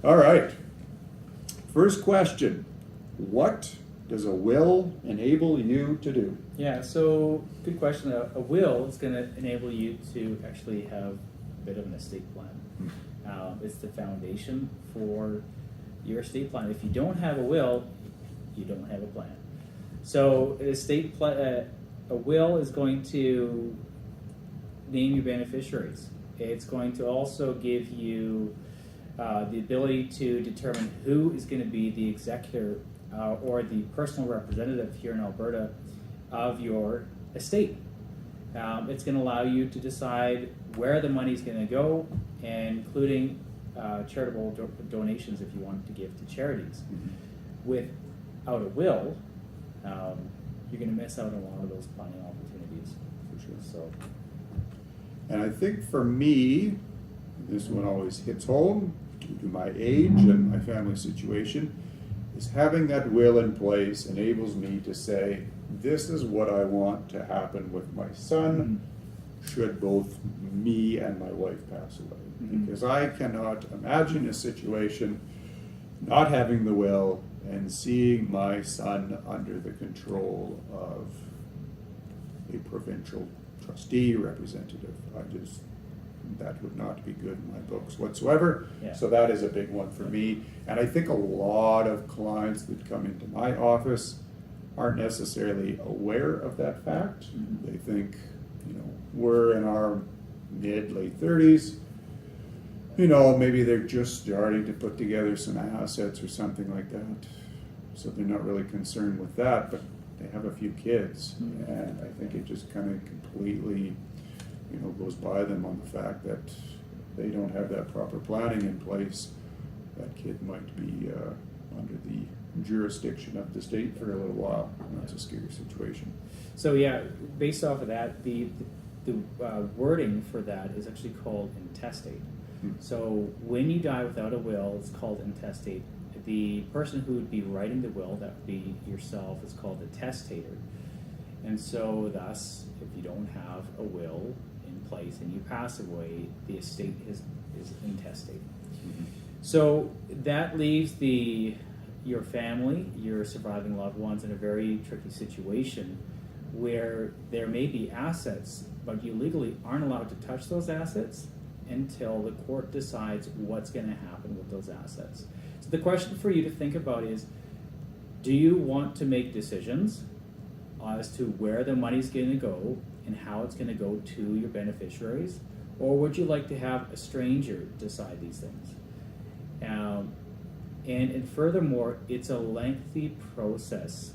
All right. First question. What does a will enable you to do? Yeah, so good question. A will is going to enable you to actually have a bit of an estate plan. It's the foundation for your estate plan. If you don't have a will, you don't have a plan. So a will is going to name your beneficiaries. It's going to also give you the ability to determine who is going to be the executor or the personal representative here in Alberta of your estate. It's going to allow you to decide where the money is going to go, including charitable donations if you wanted to give to charities. Without a will, you're going to miss out on a lot of those planning opportunities. For sure. So, And I think for me, this one always hits home due to my age and my family situation, is having that will in place enables me to say, this is what I want to happen with my son should both me and my wife pass away. Because I cannot imagine a situation not having the will and seeing my son under the control of a provincial trustee representative. That would not be good in my books whatsoever. Yeah. So that is a big one for me. And I think a lot of clients that come into my office aren't necessarily aware of that fact. They think, we're in our late 30s. Maybe they're just starting to put together some assets or something like that. So they're not really concerned with that, but they have a few kids. And I think it just kind of completely goes by them on the fact that they don't have that proper planning in place. That kid might be under the jurisdiction of the state for a little while. And that's a scary situation. So yeah, based off of that, the wording for that is actually called intestate. So when you die without a will, it's called intestate. The person who would be writing the will, that would be yourself, is called the testator. And so thus, if you don't have a will in place and you pass away, the estate is intestate. So that leaves your family, your surviving loved ones, in a very tricky situation where there may be assets, but you legally aren't allowed to touch those assets until the court decides what's going to happen with those assets. So the question for you to think about is, do you want to make decisions as to where the money's going to go and how it's going to go to your beneficiaries? Or would you like to have a stranger decide these things? And furthermore, it's a lengthy process